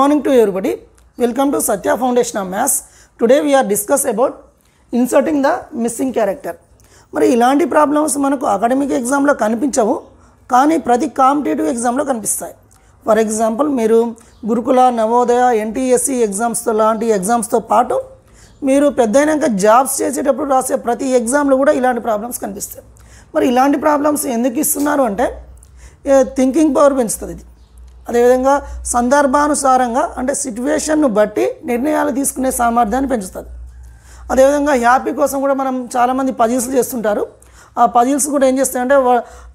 Morning to everybody. Welcome to Satya Foundation of Maths. Today we are discuss about inserting the missing character. మరి ఇలాంటి problems మనకు academic ఎగ్జామ్లో కనిపించవు, కానీ ప్రతి కాంపిటేటివ్ ఎగ్జామ్లో కనిపిస్తాయి. ఫర్ ఎగ్జాంపుల్ మీరు గురుకుల, నవోదయ, ఎన్టీఎస్సీ ఎగ్జామ్స్తో లాంటి ఎగ్జామ్స్తో పాటు మీరు పెద్దయినాక జాబ్స్ చేసేటప్పుడు రాసే ప్రతి ఎగ్జామ్లో కూడా ఇలాంటి ప్రాబ్లమ్స్ కనిపిస్తాయి. మరి ఇలాంటి ప్రాబ్లమ్స్ ఎందుకు ఇస్తున్నారు అంటే థింకింగ్ పవర్ పెంచుతుంది. ఇది అదేవిధంగా సందర్భానుసారంగా అంటే సిట్యువేషన్ను బట్టి నిర్ణయాలు తీసుకునే సామర్థ్యాన్ని పెంచుతుంది. అదేవిధంగా హ్యాపీ కోసం కూడా మనం చాలామంది పజిల్స్ చేస్తుంటారు. ఆ పజిల్స్ కూడా ఏం చేస్తాయంటే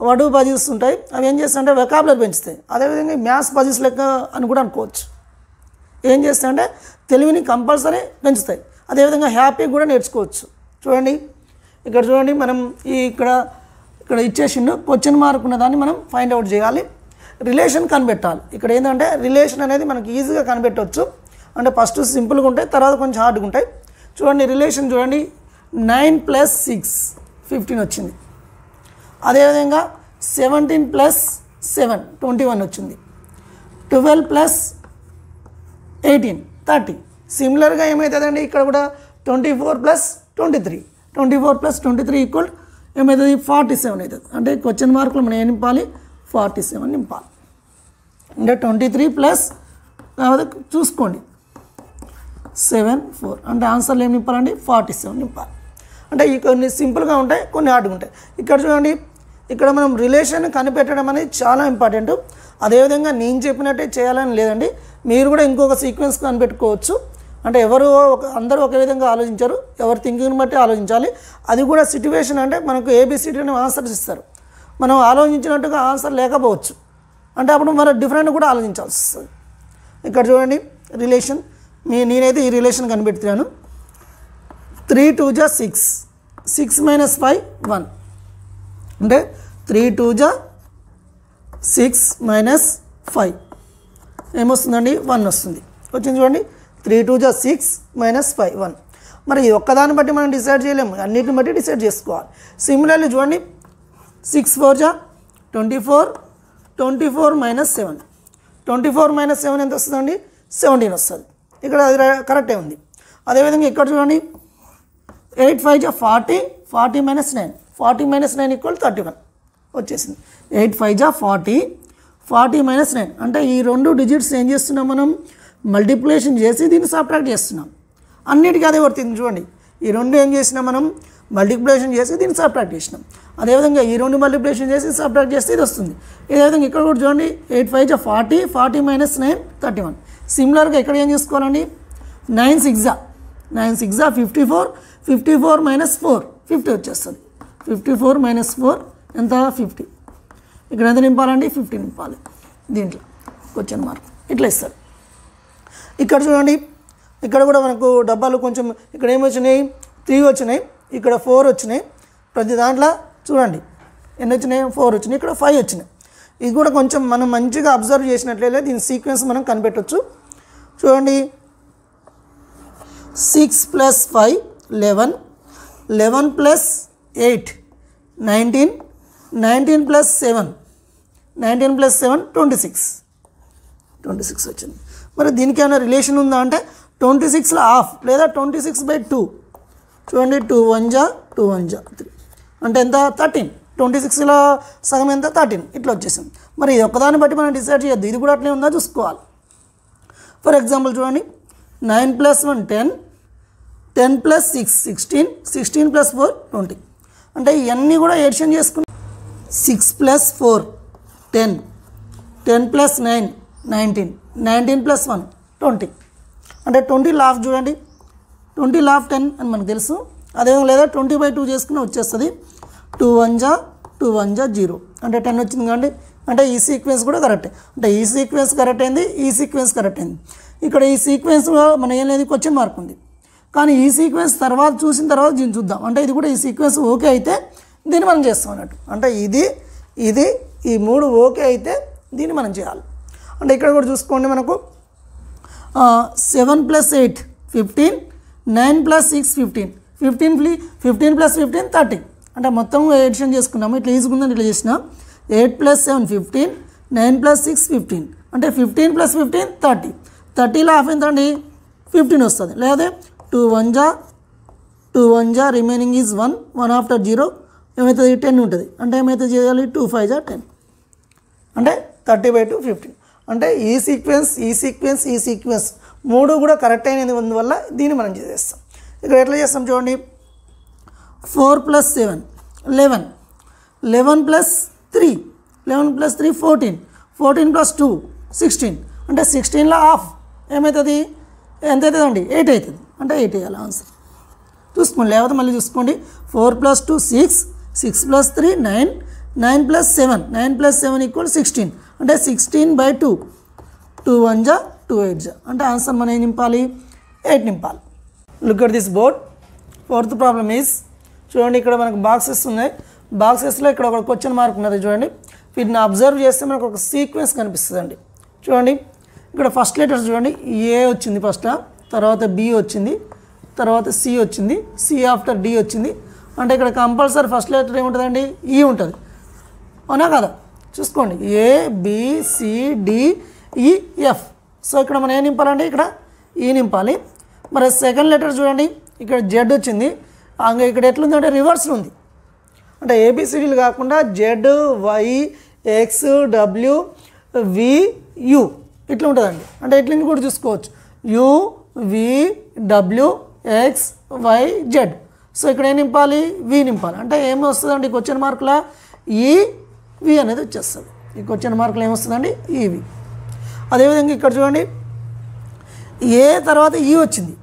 వడు పజిల్స్ ఉంటాయి, అవి ఏం చేస్తాయంటే వెకాబులరీ పెంచుతాయి. అదేవిధంగా మ్యాథ్స్ పజిల్స్ లెక్క అని కూడా అనుకోవచ్చు. ఏం చేస్తాయంటే తెలివిని కంపల్సరీ పెంచుతాయి. అదేవిధంగా హ్యాపీ కూడా నేర్చుకోవచ్చు. చూడండి ఇక్కడ చూడండి, మనం ఇక్కడ ఇచ్చేసిండు క్వశ్చన్ మార్క్ ఉన్న దాన్ని మనం ఫైండ్ అవుట్ చేయాలి. రిలేషన్ కనిపెట్టాలి. ఇక్కడ ఏంటంటే రిలేషన్ అనేది మనకి ఈజీగా కనిపెట్టవచ్చు. అంటే ఫస్ట్ సింపుల్గా ఉంటాయి, తర్వాత కొంచెం హార్డ్గా ఉంటాయి. చూడండి రిలేషన్ చూడండి, 9 + 6 15 వచ్చింది. అదేవిధంగా 17 + 7 21 వచ్చింది. 12 + 18 30. సిమిలర్గా ఏమవుతుందండి ఇక్కడ కూడా 24 + 23 24 + 23 ఈక్వల్ ఏమవుతుంది 47 అవుతుంది. అంటే క్వశ్చన్ మార్కులు మనం ఏం నింపాలి 47 నింపాలి. అంటే 23 ప్లస్ చూసుకోండి 7 4 అంటే ఆన్సర్లు ఏం నింపాలండి 47 నింపాలి. అంటే ఈ కొన్ని సింపుల్గా ఉంటాయి, కొన్ని హార్డ్గా ఉంటాయి. ఇక్కడ చూడండి, ఇక్కడ మనం రిలేషన్ కనిపెట్టడం అనేది చాలా ఇంపార్టెంట్. అదేవిధంగా నేను చెప్పినట్టే చేయాలని లేదండి, మీరు కూడా ఇంకొక సీక్వెన్స్ కనిపెట్టుకోవచ్చు. అంటే అందరూ ఒకే విధంగా ఆలోచించరు, ఎవరు థింకింగ్ని బట్టి ఆలోచించాలి. అది కూడా సిట్యువేషన్ అంటే మనకు ఏబిసిడి అనే ఆన్సర్స్ ఇస్తారు, మనం ఆలోచించినట్టుగా ఆన్సర్ లేకపోవచ్చు. అంటే అప్పుడు మనం డిఫరెంట్ కూడా ఆలోచించాల్సి వస్తుంది. ఇక్కడ చూడండి రిలేషన్, నేనైతే ఈ రిలేషన్ కనిపెడుతున్నాను. 3 × 2 = 6 6 - 5 1 అంటే 3 × 2 = 6 - 5 ఏమొస్తుందండి 1 వస్తుంది. వచ్చింది చూడండి, 3 × 2 = 6 - 5 1. మరి ఒక్కదాన్ని బట్టి మనం డిసైడ్ చేయలేము, అన్నిటిని బట్టి డిసైడ్ చేసుకోవాలి. సిమిలర్లీ చూడండి 6 × 4 = 24 24 - 7 24 - 7 ఎంత వస్తుందండి 17 వస్తుంది. ఇక్కడ అది కరెక్టే ఉంది. అదేవిధంగా ఇక్కడ చూడండి 8 × 5 = 40 40 - 9 40 - 9 = 31 వచ్చేసింది. 8 × 5 = 40 40 - 9 అంటే ఈ రెండు డిజిట్స్ ఏం చేస్తున్నాం మనం మల్టిప్లికేషన్ చేసి దీన్ని సబ్ట్రాక్ట్ చేస్తున్నాం. అన్నిటికీ అదే వర్తింది. చూడండి ఈ రెండు ఏం చేసినాం మనం మల్టిప్లికేషన్ చేసి దీన్ని సబ్ట్రాక్ట్ చేసినాం. అదేవిధంగా ఈ రెండు మల్టిప్లికేషన్ చేసి సబ్ట్రాక్ట్ చేస్తే ఇది వస్తుంది. ఇదేవిధంగా ఇక్కడ కూడా చూడండి 8 × 5 = 40 40 - 9 31. సిమిలర్గా ఇక్కడ ఏం చేసుకోవాలండి 9 × 6 = 54 54 - 4 50 వచ్చేస్తుంది. 54 - 4 ఎంత 50. ఇక్కడ ఎంత నింపాలండి 50 నింపాలి. దీంట్లో క్వశ్చన్ మార్క్ ఇట్లా ఇస్తారు. ఇక్కడ చూడండి, ఇక్కడ కూడా మనకు డబ్బాలు కొంచెం ఇక్కడ ఏమొచ్చినాయి 3 వచ్చినాయి, ఇక్కడ 4 వచ్చినాయి. ప్రతి దాంట్లో చూడండి ఎన్ని వచ్చినాయి 4 వచ్చినాయి, ఇక్కడ 5 వచ్చినాయి. ఇది కూడా కొంచెం మనం మంచిగా అబ్జర్వ్ చేసినట్లయితే దీని సీక్వెన్స్ మనం కనిపెట్టవచ్చు. చూడండి 6 + 5 11 11 + 8 19 19 + 7 19 + 7 26 వచ్చింది. మరి దీనికి ఏమైనా రిలేషన్ ఉందా అంటే 26లో హాఫ్ లేదా 26/2 చూడండి 2 × 1 = 2 × 1 = 3 అంటే ఎంత 13. 26లో సగం ఎంత 13 ఇట్లా వచ్చేసింది. మరి ఒక్కదాన్ని బట్టి మనం డిసైడ్ చేయొద్దు, ఇది కూడా అట్లే ఉందా చూసుకోవాలి. ఫర్ ఎగ్జాంపుల్ చూడండి 9 + 1 10 10 + 6 16 16 + 4 20 అంటే ఇవన్నీ కూడా ఎడిషన్ చేసుకుని 6 + 4 10 10 + 9 19 19 + 1 20 అంటే 20 లాఫ్ చూడండి 20 లాఫ్ 10 అని మనకు తెలుసు. అదేవిధంగా లేదా 20/2 చేసుకుని వచ్చేస్తుంది. 2 × 1 = 2 × 1 = 0 అంటే 10 వచ్చింది కండి. అంటే ఈ సీక్వెన్స్ కూడా కరెక్టే. అంటే ఈ సీక్వెన్స్ కరెక్ట్ అయింది, ఈ సీక్వెన్స్ కరెక్ట్ అయింది. ఇక్కడ ఈ సీక్వెన్స్లో మన ఏం లేదు క్వశ్చన్ మార్క్ ఉంది, కానీ ఈ సీక్వెన్స్ చూసిన తర్వాత దీన్ని చూద్దాం. అంటే ఇది కూడా ఈ సీక్వెన్స్ ఓకే అయితే దీన్ని మనం చేస్తాం అన్నట్టు. అంటే ఇది ఈ 3 ఓకే అయితే దీన్ని మనం చేయాలి. అంటే ఇక్కడ కూడా చూసుకోండి, మనకు 7 + 8 15 9 + 6 15 15 + 15 30 అంటే మొత్తం ఎడిషన్ చేసుకున్నాము. ఇట్లా ఈజీగా ఇట్లా చేసిన 8 + 7 15 9 + 6 15 అంటే 15 + 15 30 30లో హాఫ్ ఎంత అండి 15 వస్తుంది. లేదా 2 1 జా రిమైనింగ్ ఈజ్ 1 ఆఫ్టర్ 0 ఏమవుతుంది 10 ఉంటుంది. అంటే ఏమైతే చేయాలి 2 5 జా 10 అంటే 30/2 15. అంటే ఈ సీక్వెన్స్ మూడు కూడా కరెక్ట్ అయినది అందువల్ల దీన్ని మనం చేసేస్తాం. ఇక్కడ ఎట్లా చేస్తాం చూడండి. 4 + 7 11 11 + 3 14 14 + 2 16 అంటే 16లో హాఫ్ ఏమవుతుంది ఎంత అవుతుంది అండి 8 అవుతుంది. అంటే 8 వేయాలి ఆన్సర్. చూసుకోండి లేకపోతే మళ్ళీ చూసుకోండి. 4 + 2 6 6 + 3 9 9 + 7 9 + 7 = 16 అంటే 16/2 2 1 జా 2 8 జా అంటే ఆన్సర్ మనం ఏం నింపాలి 8 నింపాలి. Look at this board. Fourth problem is చూడండి ఇక్కడ మనకు బాక్సెస్ ఉన్నాయి. బాక్సెస్లో ఇక్కడ ఒక క్వశ్చన్ మార్క్ ఉన్నది చూడండి. వీటిని అబ్జర్వ్ చేస్తే మనకు ఒక సీక్వెన్స్ కనిపిస్తుంది అండి. చూడండి ఇక్కడ ఫస్ట్ లెటర్స్ చూడండి ఏ వచ్చింది ఫస్ట్, తర్వాత బి వచ్చింది, తర్వాత సి వచ్చింది, సి ఆఫ్టర్ డి వచ్చింది. అంటే ఇక్కడ కంపల్సరీ ఫస్ట్ లెటర్ ఏముంటుందండి ఈ ఉంటుంది అవునా కదా. చూసుకోండి ఏ బి సి డి ఈ ఎఫ్. సో ఇక్కడ మనం ఏం నింపాలండి ఇక్కడ ఈ నింపాలి. మరి సెకండ్ లెటర్ చూడండి ఇక్కడ జెడ్ వచ్చింది. ఇక్కడ ఎట్లుందంటే రివర్స్లో ఉంది. అంటే ఏబిసిడీలు కాకుండా Z Y X W V U ఇట్లా ఉంటుందండి. అంటే ఇట్లా కూడా చూసుకోవచ్చు U V W X Y Z. So ఇక్కడ ఏం నింపాలి వి నింపాలి. అంటే ఏమి వస్తుందండి క్వశ్చన్ మార్కులా ఈ వి అనేది వచ్చేస్తుంది. ఈ క్వశ్చన్ మార్కులు ఏమొస్తుందండి ఈవి. అదేవిధంగా ఇక్కడ చూడండి ఏ తర్వాత ఈ వచ్చింది,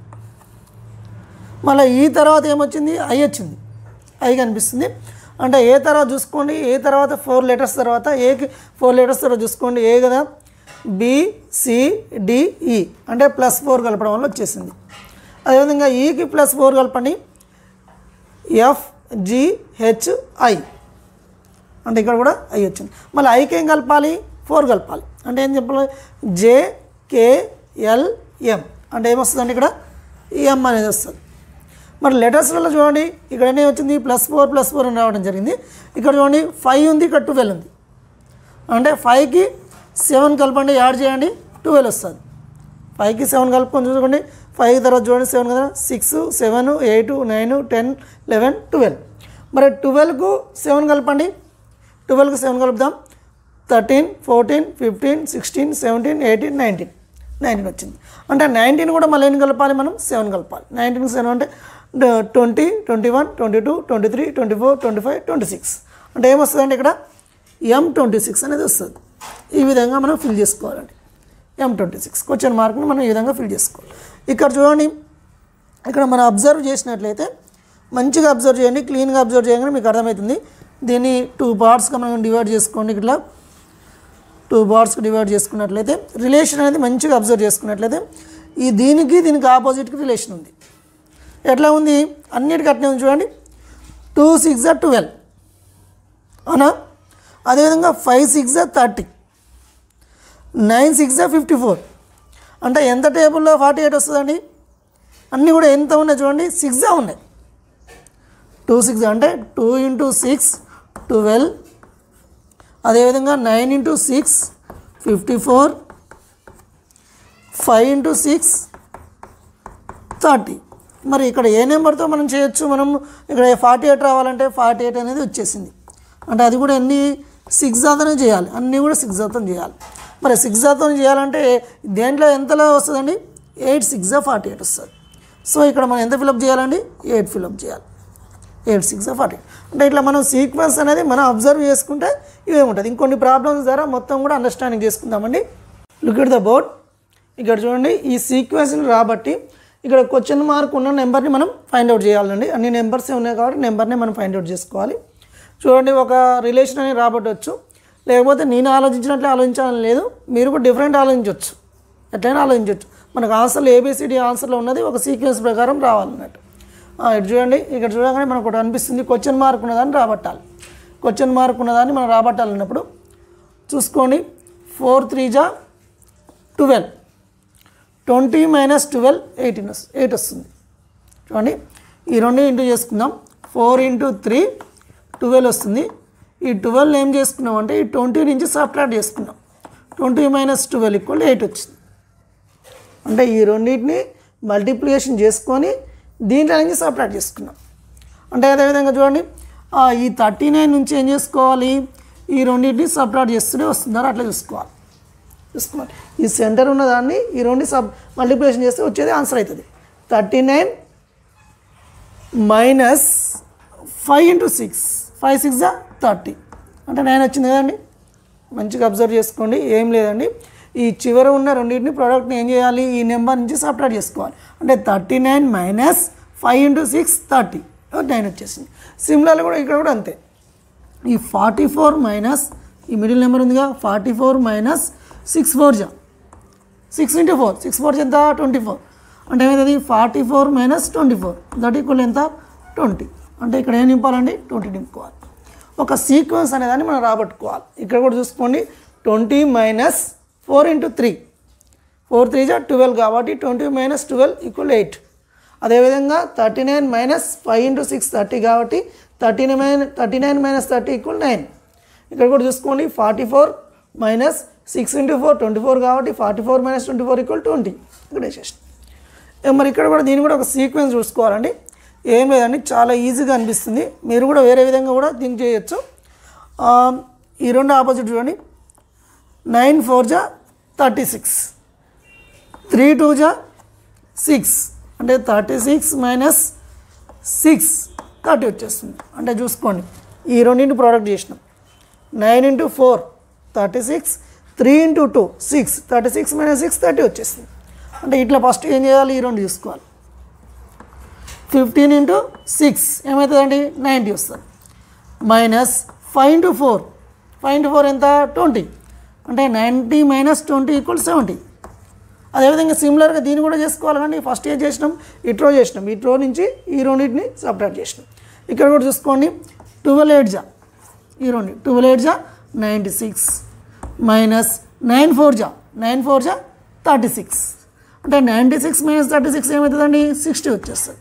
మళ్ళీ ఈ తర్వాత ఏమొచ్చింది ఐ వచ్చింది, ఐ కనిపిస్తుంది. అంటే ఏ తర్వాత చూసుకోండి ఏ తర్వాత 4 లెటర్స్ తర్వాత ఏకి 4 లెటర్స్ తర్వాత చూసుకోండి ఏ కదా బిసిడిఈ అంటే +4 కలపడం వల్ల వచ్చేసింది. అదేవిధంగా ఈకి +4 కలపండి FGHI అంటే ఇక్కడ కూడా ఐ వచ్చింది. మళ్ళీ ఐకి ఏం కలపాలి 4 కలపాలి. అంటే ఏం చెప్పాలి JKLM అంటే ఏమొస్తుందండి ఇక్కడ ఎం అనేది వస్తుంది. మరి లెటర్స్లలో చూడండి ఇక్కడ ఏం వచ్చింది +4 అని రావడం జరిగింది. ఇక్కడ చూడండి 5 ఉంది, ఇక్కడ 12 ఉంది. అంటే 5కి 7 కలపండి యాడ్ చేయండి 12 వస్తుంది. 5కి 7 కలుపుకొని చూసుకోండి 5 తర్వాత చూడండి 7 కదా 6 7 8 9 10 11 12. మరి 12కు 7 కలపండి 12కు 7 కలుపుదాం 13 14 15 16 17 18 19 వచ్చింది. అంటే 19 కూడా మళ్ళీ ఎన్ని కలపాలి మనం 7 కలపాలి. 19కి 7 అంటే 20 21 22 23 24 25 26 అంటే ఏమొస్తుందండి ఇక్కడ M26 అనేది వస్తుంది. ఈ విధంగా మనం ఫిల్ చేసుకోవాలండి. M26 క్వశ్చన్ మార్క్ని మనం ఈ విధంగా ఫిల్ చేసుకోవాలి. ఇక్కడ చూడండి ఇక్కడ మనం అబ్జర్వ్ చేసినట్లయితే మంచిగా అబ్జర్వ్ చేయండి, క్లీన్గా అబ్జర్వ్ చేయగానే మీకు అర్థమవుతుంది. దీన్ని 2 పార్ట్స్గా మనం డివైడ్ చేసుకోండి. ఇట్లా 2 పార్ట్స్కి డివైడ్ చేసుకున్నట్లయితే రిలేషన్ అనేది మంచిగా అబ్జర్వ్ చేసుకున్నట్లయితే ఈ దీనికి ఆపోజిట్కి రిలేషన్ ఉంది. ఎట్లా ఉంది అన్నిటికీ అట్లే ఉంది చూడండి 2 6 12 అవునా. అదేవిధంగా 5 6 30 9 6 54 అంటే ఎంత టేబుల్లో 48 వస్తుందండి. అన్నీ కూడా ఎంత ఉన్నాయి చూడండి 6 ఉన్నాయి. 2 6 అంటే 2 × 6 12 అదేవిధంగా 9 × 6 54 5 × 6 30. మరి ఇక్కడ ఏ నెంబర్తో మనం చేయొచ్చు మనం ఇక్కడ 48 రావాలంటే 48 అనేది వచ్చేసింది. అంటే అది కూడా ఎన్ని 6 జాతోనే చేయాలి, అన్నీ కూడా 6 జాతం చేయాలి. మరి 6 జాతం చేయాలంటే దేంట్లో ఎంతలో వస్తుందండి 8 6 48 వస్తుంది. సో ఇక్కడ మనం ఎంత ఫిలప్ చేయాలండి 8 ఫిలప్ చేయాలి. 8 6 48 అంటే ఇట్లా మనం సీక్వెన్స్ అనేది మనం అబ్జర్వ్ చేసుకుంటే ఇవే ఉంటుంది. ఇంకొన్ని ప్రాబ్లమ్స్ ద్వారా మొత్తం కూడా అండర్స్టాండింగ్ చేసుకుందామండి. Look at the board. ఇక్కడ చూడండి ఈ సీక్వెన్స్ని రాబట్టి ఇక్కడ క్వశ్చన్ మార్క్ ఉన్న నెంబర్ని మనం ఫైండ్ అవుట్ చేయాలండి. అన్ని నెంబర్సే ఉన్నాయి కాబట్టి నెంబర్ని మనం ఫైండ్ అవుట్ చేసుకోవాలి. చూడండి ఒక రిలేషన్ అనేది రాబట్టవచ్చు, లేకపోతే నేను ఆలోచించినట్లే ఆలోచించాలని లేదు, మీరు కూడా డిఫరెంట్ ఆలోచించవచ్చు, ఎట్లయినా ఆలోచించవచ్చు. మనకు ఆన్సర్లు ఏబిసిడి ఆన్సర్లో ఉన్నది ఒక సీక్వెన్స్ ప్రకారం రావాలన్నట్టు. ఇటు చూడండి ఇక్కడ చూడగానే మనకు ఒకటి అనిపిస్తుంది క్వశ్చన్ మార్క్ ఉన్నదాన్ని రాబట్టాలి. క్వశ్చన్ మార్క్ ఉన్నదాన్ని మనం రాబట్టాలన్నప్పుడు చూసుకోండి 4 3 జా 12 20 - 12 8 వస్తుంది. చూడండి ఈ రెండు ఇంటూ చేసుకుందాం 4 × 3 12 వస్తుంది. ఈ 12 ఏం చేసుకున్నాం అంటే ఈ 20 నుంచి సబ్ట్రాక్ట్ చేసుకున్నాం 20 - 12 = 8 వచ్చింది. అంటే ఈ రెండింటిని మల్టిప్లికేషన్ చేసుకొని దీంట్లో నుంచి సబ్ట్రాక్ట్ చేసుకున్నాం. అంటే అదేవిధంగా చూడండి ఈ 39 నుంచి ఏం చేసుకోవాలి, ఈ రెండింటిని సబ్ట్రాక్ట్ చేస్తూనే వస్తున్నారు, అట్లా చూసుకోవాలి. ఈ సెంటర్ ఉన్న దాన్ని ఈ రెండు మల్టిప్లికేషన్ చేస్తే వచ్చేది ఆన్సర్ అవుతుంది. 39 మైనస్ 5 × 6, 5 6 30, అంటే 9 వచ్చింది కదండి. మంచిగా అబ్జర్వ్ చేసుకోండి, ఏం లేదండి. ఈ చివర ఉన్న రెండింటిని ప్రోడక్ట్ని ఏం చేయాలి, ఈ నెంబర్ నుంచి సబ్ట్రాక్ట్ చేసుకోవాలి. అంటే 39 మైనస్ 5 × 6 30, 9 వచ్చేసింది. సిమిలర్లీ కూడా ఇక్కడ కూడా అంతే. ఈ 44 మైనస్ ఈ మిడిల్ నెంబర్ ఉందిగా, 44 మైనస్ 6 4 6 × 4, 6 4 ఎంత 24, అంటే ఏమవుతుంది 44 మైనస్ 24 దట్ ఈక్వల్ ఎంత 20. అంటే ఇక్కడ ఏం నింపాలండి 20 నింపుకోవాలి. ఒక సీక్వెన్స్ అనేదాన్ని మనం రాబట్టుకోవాలి. ఇక్కడ కూడా చూసుకోండి 20 మైనస్ 4 × 3, 4 3 12 కాబట్టి 20 మైనస్ 12 ఈక్వల్ 8. అదేవిధంగా 39 మైనస్ 5 × 6 30 కాబట్టి 39 మైనస్ 30 ఈక్వల్ 9. ఇక్కడ కూడా చూసుకోండి 44 మైనస్ 6 × 4 24 కాబట్టి 44 మైనస్ 24 ఈక్వల్ 20. ఇక్కడ వేసేసి మరి ఇక్కడ కూడా దీన్ని కూడా ఒక సీక్వెన్స్ చూసుకోవాలండి. ఏం లేదండి, చాలా ఈజీగా అనిపిస్తుంది. మీరు కూడా వేరే విధంగా కూడా థింక్ చేయొచ్చు. ఈ రెండు ఆపోజిట్ చూడండి. 9 4 36, 3 2 6, అంటే 36 మైనస్ 6 30 వచ్చేస్తుంది. అంటే చూసుకోండి ఈ రెండింటి ప్రోడక్ట్ చేసినాం. 9 × 4 36, 3 × 2 6, 36 మైనస్ 6 30 వచ్చేస్తుంది. అంటే ఇట్లా ఫస్ట్ ఏం చేయాలి, ఈ రెండు చూసుకోవాలి. 15 × 6 ఏమవుతుందండి 90 వస్తుంది. మైనస్ 5 × 4, 5 × 4 ఎంత 20, అంటే 90 మైనస్ 20 ఈక్వల్ 70. అదేవిధంగా సిమిలర్గా దీన్ని కూడా చేసుకోవాలి. కానీ ఫస్ట్ ఏం చేసినాం, ఇట్రో చేసినాం, ఇట్రో నుంచి ఈ రెండింటిని సబ్ట్రాక్ట్ చేసినాం. ఇక్కడ కూడా చూసుకోండి 12 8 ఈ రెండు 12 8 96 మైనస్ 9 4 36, అంటే 96 మైనస్ 36 ఏమవుతుందండి 60 వచ్చేస్తుంది.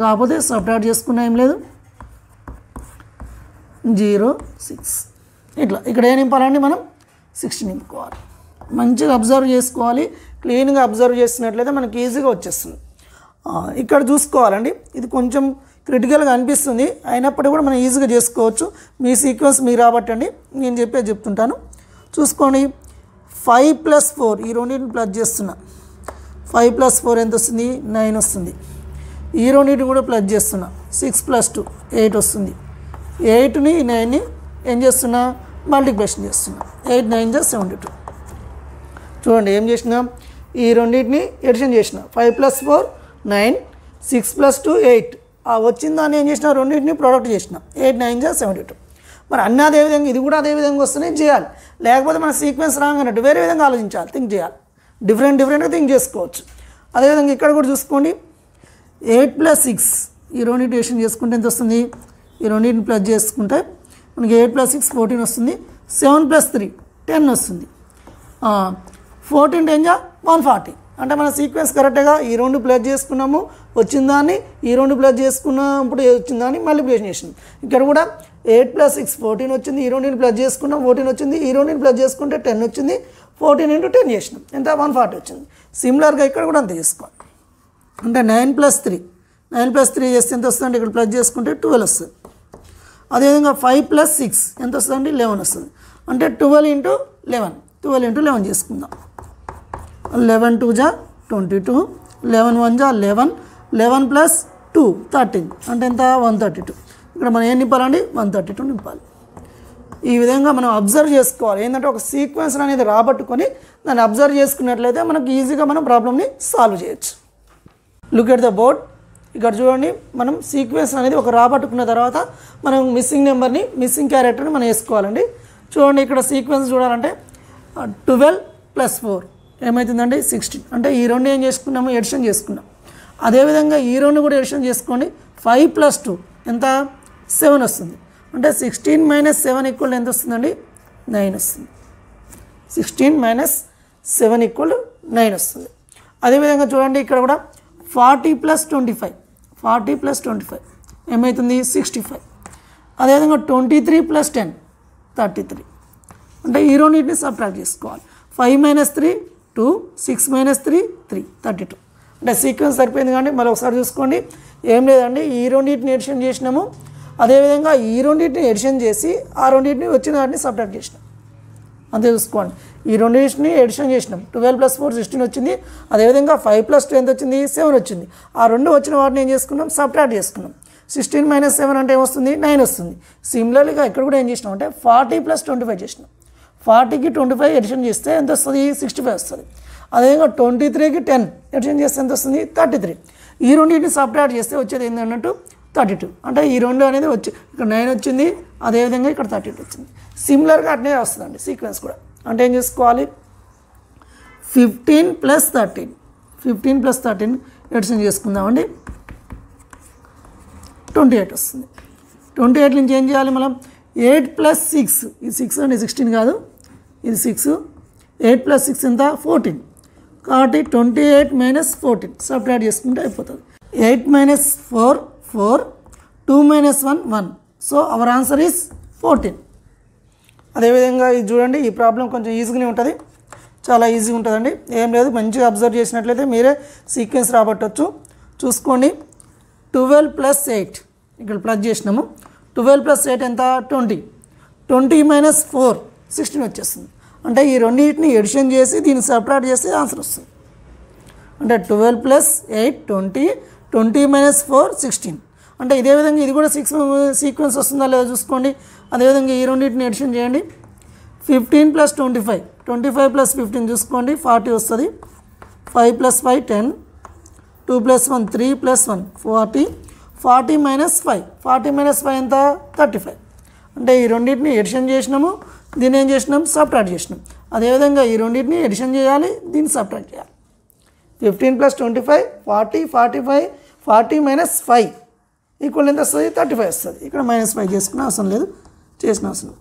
కాకపోతే సబ్ట్రాక్ట్ చేసుకున్నా ఏం లేదు 0 6. ఇట్లా ఇక్కడ ఏం నింపాలండి మనం 60 నింపుకోవాలి. మంచిగా అబ్జర్వ్ చేసుకోవాలి. క్లీన్గా అబ్జర్వ్ చేసినట్లయితే మనకి ఈజీగా వచ్చేస్తుంది. ఇక్కడ చూసుకోవాలండి, ఇది కొంచెం క్రిటికల్గా అనిపిస్తుంది, అయినప్పటికీ కూడా మనం ఈజీగా చేసుకోవచ్చు. మీ సీక్వెన్స్ మీరు రాబట్టండి, నేను చెప్తుంటాను. చూసుకోండి 5 + 4 ఈ రెండింటిని ప్లస్ చేస్తున్నా. 5 + 4 ఎంత వస్తుంది 9 వస్తుంది. ఈ రెండింటిని కూడా ప్లస్ చేస్తున్నా. 6 + 2 8 వస్తుంది. 8ని 9ని ఏం చేస్తున్నా మల్టిప్లికేషన్ చేస్తున్నా. 8 9 72. చూడండి ఏం చేసినా, ఈ రెండింటిని ఎడిషన్ చేసిన. 5 + 4 9, 6 + 2 8. వచ్చిన దాన్ని ఏం చేసిన, రెండింటిని ప్రోడక్ట్ చేసిన. 8 9 72. మరి అన్నీ అదే విధంగా ఇది కూడా అదే విధంగా వస్తేనే చేయాలి, లేకపోతే మన సీక్వెన్స్ రాంగ్ అన్నట్టు వేరే విధంగా ఆలోచించాలి, థింక్ చేయాలి. డిఫరెంట్గా థింక్ చేసుకోవచ్చు. అదేవిధంగా ఇక్కడ కూడా చూసుకోండి 8 + 6 ఈ రెండింటి ఎడిషన్ చేసుకుంటే ఎంత వస్తుంది, ఈ రెండింటిని ప్లస్ చేసుకుంటే మనకి 8 + 6 14 వస్తుంది. 7 + 3 10 వస్తుంది. 14 10 140. అంటే మన సీక్వెన్స్ కరెక్ట్గా ఈ రెండు ప్లస్ చేసుకున్నాము, వచ్చిన దాన్ని ఈ రెండు ప్లస్ చేసుకున్నప్పుడు వచ్చిన దాన్ని మల్టిప్లికేషన్ చేసినాం. ఇక్కడ కూడా 8 + 6 14 వచ్చింది, ఈ రెండుని ప్లస్ చేసుకున్నాం 14 వచ్చింది, ఈ రెండుని ప్లస్ చేసుకుంటే 10 వచ్చింది. 14 × 10 చేసినాం, ఎంత 140 వచ్చింది. సిమిలర్గా ఇక్కడ కూడా అంతే చేసుకోవాలి. అంటే 9 + 3 చేస్తే ఎంత వస్తుందంటే ఇక్కడ ప్లస్ చేసుకుంటే 12 వస్తుంది. అదేవిధంగా 5 + 6 ఎంత వస్తుందంటే 11 వస్తుంది. అంటే 12 × 11 చేసుకుందాం. 11 2 22, 11 1 11, 11 + 2 13, అంటే ఎంత 132. ఇక్కడ మనం ఏం నింపాలండి 132 నింపాలి. ఈ విధంగా మనం అబ్జర్వ్ చేసుకోవాలి. ఏంటంటే ఒక సీక్వెన్స్ అనేది రాబట్టుకొని దాన్ని అబ్జర్వ్ చేసుకున్నట్లయితే మనకు ఈజీగా మనం ప్రాబ్లమ్ని సాల్వ్ చేయొచ్చు. Look at the board. ఇక్కడ చూడండి, మనం సీక్వెన్స్ అనేది ఒక రాబట్టుకున్న తర్వాత మనం మిస్సింగ్ నెంబర్ని, మిస్సింగ్ క్యారెక్టర్ని మనం వేసుకోవాలండి. చూడండి ఇక్కడ సీక్వెన్స్ చూడాలంటే 12 + 4 ఏమవుతుందండి 16. అంటే ఈ రెండు ఏం చేసుకున్నాము ఎడిషన్ చేసుకున్నాం. అదేవిధంగా ఈ రెండు కూడా ఎడిషన్ చేసుకోండి. 5 + 2 ఎంత 7 వస్తుంది. అంటే 16 - 7 ఈక్వల్ ఎంత వస్తుందండి 9 వస్తుంది. 16 - 7 ఈక్వల్ 9 వస్తుంది. అదేవిధంగా చూడండి ఇక్కడ కూడా 40 + 25 ఏమవుతుంది 65. అదేవిధంగా 23 + 10 33. అంటే ఈ రెండింటిని సబ్ట్రాక్ట్ చేసుకోవాలి. 5 - 3 2 6 - 3 3 32. అంటే సీక్వెన్స్ సరిపోయింది. కానీ మళ్ళీ ఒకసారి చూసుకోండి, ఏం లేదండి, ఈ రెండింటిని ఎడిషన్ చేసినాము, అదేవిధంగా ఈ రెండింటిని ఎడిషన్ చేసి ఆ రెండింటిని వచ్చిన వాటిని సబ్ట్రాక్ట్ చేసినాం. అంతే చూసుకోండి, ఈ రెండింటిని ఎడిషన్ చేసినాం. 12 + 4 16 వచ్చింది. అదేవిధంగా 5 + 2 ఎంత వచ్చింది? 7 వచ్చింది. ఆ రెండు వచ్చిన వాటిని ఏం చేసుకున్నాం? సబ్ట్రాక్ట్ చేసుకున్నాం. 16 - 7 అంటే ఏమొస్తుంది? 9 వస్తుంది. సిమిలర్లీగా ఇక్కడ కూడా ఏం చేసినాం అంటే 40 + 25 చేసినాం. 40కి 25 ఎడిషన్ చేస్తే ఎంత వస్తుంది? 65 వస్తుంది. అదేవిధంగా 23కి 10 ఎడిషన్ చేస్తే ఎంత వస్తుంది? 33. ఈ రెండింటిని సబ్ట్రాక్ట్ చేస్తే వచ్చేది ఏంటన్నట్టు 32. అంటే ఈ రెండు అనేది వచ్చి ఇక్కడ 9 వచ్చింది, అదేవిధంగా ఇక్కడ 32 వచ్చింది. సిమిలర్గా అట్నే వస్తుందండి సీక్వెన్స్ కూడా. అంటే ఏం చేసుకోవాలి? 15 + 13 15 + 13 ఎడిషన్ చేసుకుందామండి. 28 వస్తుంది. 28 నుంచి ఏం చేయాలి మనం? 8 + 6, ఇది 6 అండి, 16 కాదు, ఇది 6. 8 + 6 ఎంత? 14. కాబట్టి 28 - 14 సబ్ట్రాక్ట్ చేసుకుంటే అయిపోతుంది. 8 - 4 4, 2 - 1 1. So our answer is 14. అదేవిధంగా ఇది చూడండి, ఈ ప్రాబ్లం కొంచెం ఈజీగానే ఉంటుంది, చాలా ఈజీగా ఉంటుందండి. ఏం లేదు, మంచిగా అబ్జర్వ్ చేసినట్లయితే మీరే సీక్వెన్స్ రాబట్టవచ్చు. చూసుకోండి, 12 + 8 ఇక్కడ ప్లస్ చేసినాము. 12 + 8 ఎంత? 20. 20 - 4 16 వచ్చేస్తుంది. అంటే ఈ రెండింటిని ఎడిషన్ చేసి దీన్ని సబ్ట్రాక్ట్ చేస్తే ఆన్సర్ వస్తుంది. అంటే 12 + 8 20, 20 - 4 16. అంటే ఇదే విధంగా ఇది కూడా 6 సీక్వెన్స్ వస్తుందా లేదా చూసుకోండి. అదేవిధంగా ఈ రెండింటిని ఎడిషన్ చేయండి. 15 + 25 25 + 15 చూసుకోండి, 40 వస్తుంది. 5 + 5 10, 2 + 1 3 + 1 40, 40 - 5 40 - 5 ఎంత? 35. అంటే ఈ రెండింటిని ఎడిషన్ చేసినాము, దీన్ని ఏం చేసినాం? సబ్ట్రాక్ట్ చేసినాం. అదేవిధంగా ఈ రెండింటిని ఎడిషన్ చేయాలి, దీన్ని సబ్ట్రాక్ట్ చేయాలి. 15 + 25 40 45 40 - 5 ఈక్వల్ ఎంత వస్తుంది? 35 వస్తుంది. ఇక్కడ -5 చేసుకున్న అవసరం లేదు, చేసిన అవసరం.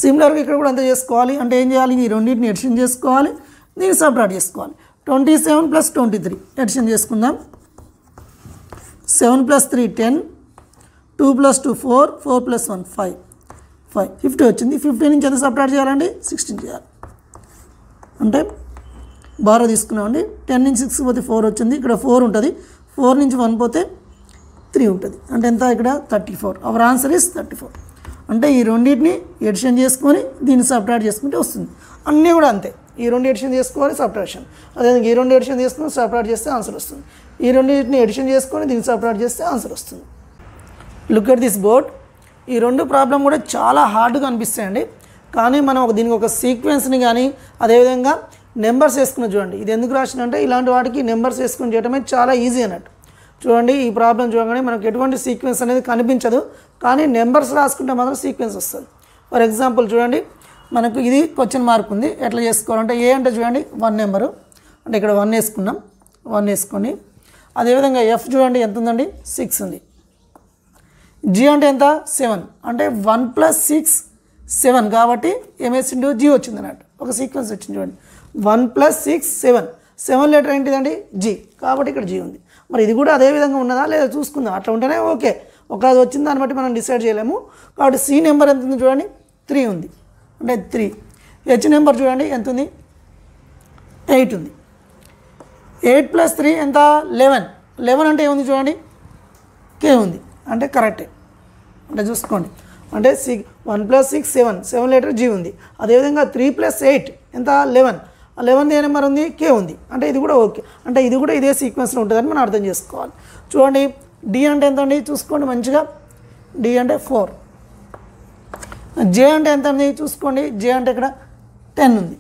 సిమిలర్గా ఇక్కడ కూడా అంతే చేసుకోవాలి. అంటే ఏం చేయాలి? ఈ రెండింటిని ఎడిషన్ చేసుకోవాలి, దీన్ని సబ్ట్రాక్ట్ చేసుకోవాలి. 27 + 23 ఎడిషన్ చేసుకుందాం. 7 + 3 10, 2 + 2 4, 4 + 1 5 50 వచ్చింది. 50 నుంచి ఎంత సబ్ట్రాక్ట్ చేయాలండి? 16 చేయాలి. అంటే బారో తీసుకున్నామండి. 10 నుంచి 6 పోతే 4 వచ్చింది, ఇక్కడ 4 ఉంటుంది. 4 నుంచి 1 పోతే 3 ఉంటుంది. అంటే ఎంత? ఇక్కడ 34. Our answer is 34. అంటే ఈ రెండింటిని ఎడిషన్ చేసుకొని దీన్ని సబ్ట్రాక్ట్ చేసుకుంటే వస్తుంది. అన్నీ కూడా అంతే, ఈ రెండు ఎడిషన్ చేసుకోవాలి, సబ్ట్రాక్షన్. అదేవిధంగా ఈ రెండు ఎడిషన్ చేసుకొని సబ్ట్రాక్ట్ చేస్తే ఆన్సర్ వస్తుంది. ఈ రెండింటిని ఎడిషన్ చేసుకొని దీన్ని సబ్ట్రాక్ట్ చేస్తే ఆన్సర్ వస్తుంది. Look at this board. ఈ రెండు ప్రాబ్లం కూడా చాలా హార్డ్గా అనిపిస్తాయండి. కానీ మనం దీనికి ఒక సీక్వెన్స్ని కానీ అదేవిధంగా నెంబర్స్ వేసుకుని చూడండి. ఇది ఎందుకు రాసిన అంటే ఇలాంటి వాటికి నెంబర్స్ వేసుకుని చేయడమే చాలా ఈజీ అన్నట్టు. చూడండి, ఈ ప్రాబ్లం చూడగానే మనకు ఎటువంటి సీక్వెన్స్ అనేది కనిపించదు, కానీ నెంబర్స్ రాసుకుంటే మాత్రం సీక్వెన్స్ వస్తుంది. ఫర్ ఎగ్జాంపుల్ చూడండి, మనకు ఇది క్వశ్చన్ మార్క్ ఉంది, ఎట్లా చేసుకోవాలంటే ఏ అంటే చూడండి 1 నెంబరు, అంటే ఇక్కడ 1 వేసుకున్నాం, 1 వేసుకొని అదేవిధంగా ఎఫ్ చూడండి ఎంత ఉందండి? 6 ఉంది. జీ అంటే ఎంత? 7. అంటే 1 + 6 7 కాబట్టి ఎంఎస్ ఇంటూ జీ వచ్చింది అన్నట్టు. ఒక సీక్వెన్స్ వచ్చింది చూడండి, 1 + 6 7. 7 లెటర్ ఏంటిదండి? జీ, కాబట్టి ఇక్కడ జీ ఉంది. మరి ఇది కూడా అదే విధంగా ఉన్నదా లేదా చూసుకుందాం. అట్లా ఉంటేనే ఓకే, ఒక అది వచ్చిన దాన్ని బట్టి మనం డిసైడ్ చేయలేము. కాబట్టి సి నెంబర్ ఎంత ఉంది చూడండి? 3 ఉంది, అంటే 3. హెచ్ నెంబర్ చూడండి ఎంత ఉంది? 8 ఉంది. 8 + 3 ఎంత? 11. 11 అంటే ఏముంది చూడండి? కే ఉంది, అంటే కరెక్టే. అంటే చూసుకోండి, అంటే 1 + 6 7, 7 లెటర్ జీ ఉంది. అదేవిధంగా 3 + 8 ఎంత? 11. 11 ఏ నెంబర్ ఉంది? కే ఉంది, అంటే ఇది కూడా ఓకే. అంటే ఇది కూడా ఇదే సీక్వెన్స్లో ఉంటుందని మనం అర్థం చేసుకోవాలి. చూడండి, డి అంటే ఎంత అండి? చూసుకోండి మంచిగా, డి అంటే 4. జే అంటే ఎంత అండి? చూసుకోండి, జే అంటే ఇక్కడ 10 ఉంది.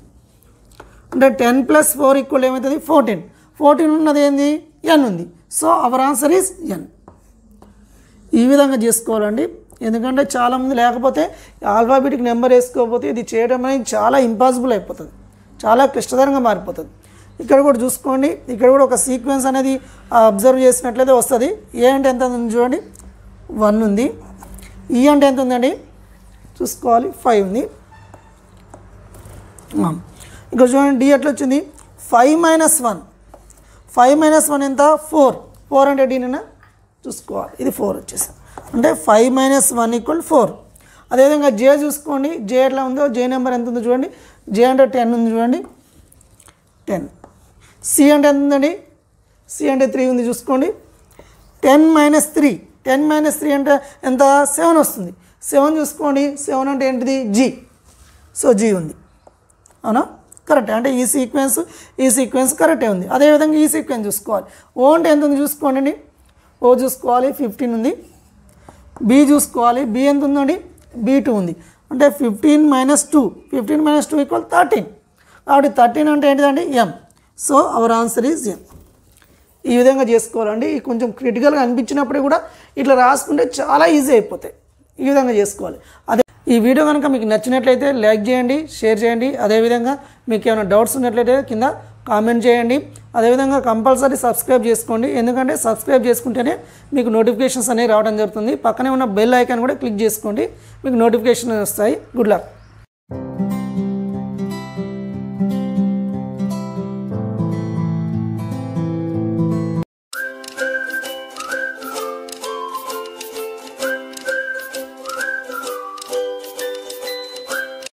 అంటే 10 + 4 ఈక్వల్ ఏమవుతుంది? 14. 14 ఉన్నది ఏంది? ఎన్ ఉంది. సో అవర్ ఆన్సర్ ఈజ్ ఎన్. ఈ విధంగా చేసుకోవాలండి. ఎందుకంటే చాలామంది లేకపోతే ఆల్ఫాబెటిక్ నెంబర్ వేసుకోకపోతే ఇది చేయడం అనేది చాలా ఇంపాసిబుల్ అయిపోతుంది, చాలా క్లిష్టతరంగా మారిపోతుంది. ఇక్కడ కూడా చూసుకోండి, ఇక్కడ కూడా ఒక సీక్వెన్స్ అనేది అబ్జర్వ్ చేసినట్లయితే వస్తుంది. ఏ అంటే ఎంత ఉంది చూడండి? 1 ఉంది. ఈ అంటే ఎంత ఉందండి? చూసుకోవాలి, 5 ఉంది. ఇక్కడ చూడండి, డి ఎట్లా వచ్చింది? 5 - 1. 5 - 1 ఎంత? 4. 4 అంటే డీనేనా? చూసుకోవాలి, ఇది 4 వచ్చేసి. అంటే 5 - 1 = 4. అదేవిధంగా జే చూసుకోండి, జే ఎట్లా ఉందో, జే నెంబర్ ఎంత ఉందో చూడండి. జే అంటే 10 ఉంది చూడండి. 10. సి అంటే ఎంత ఉందండి? సి అంటే 3 ఉంది చూసుకోండి. 10 - 3, 10 - 3 అంటే ఎంత? 7 వస్తుంది. 7 చూసుకోండి. 7 అంటే ఏంటిది? జీ. సో జీ ఉంది, అవునా? కరెక్ట్. అంటే ఈ సీక్వెన్స్ కరెక్టే ఉంది. అదేవిధంగా ఈ సీక్వెన్స్ చూసుకోవాలి. ఓ అంటే ఎంత ఉంది చూసుకోండి. ఓ చూసుకోవాలి 15 ఉంది. బి చూసుకోవాలి. బి ఎంత ఉందండి? B2 ఉంది. అంటే 15 - 2, 15 - 2 = 13. కాబట్టి 13 అంటే ఏంటిదండి? ఎం. సో అవర్ ఆన్సర్ ఈజ్ ఎం. ఈ విధంగా చేసుకోవాలండి. కొంచెం క్రిటికల్గా అనిపించినప్పుడు కూడా ఇట్లా రాసుకుంటే చాలా ఈజీ అయిపోతాయి. ఈ విధంగా చేసుకోవాలి. అదే ఈ వీడియో కనుక మీకు నచ్చినట్లయితే లైక్ చేయండి, షేర్ చేయండి. అదేవిధంగా మీకు ఏమైనా డౌట్స్ ఉన్నట్లయితే కింద కామెంట్ చేయండి. అదేవిధంగా కంపల్సరీ సబ్స్క్రైబ్ చేసుకోండి. ఎందుకంటే సబ్స్క్రైబ్ చేసుకుంటేనే మీకు నోటిఫికేషన్స్ అనేవి రావడం జరుగుతుంది. పక్కనే ఉన్న బెల్ ఐకాన్ కూడా క్లిక్ చేసుకోండి, మీకు నోటిఫికేషన్ వస్తాయి. Good luck.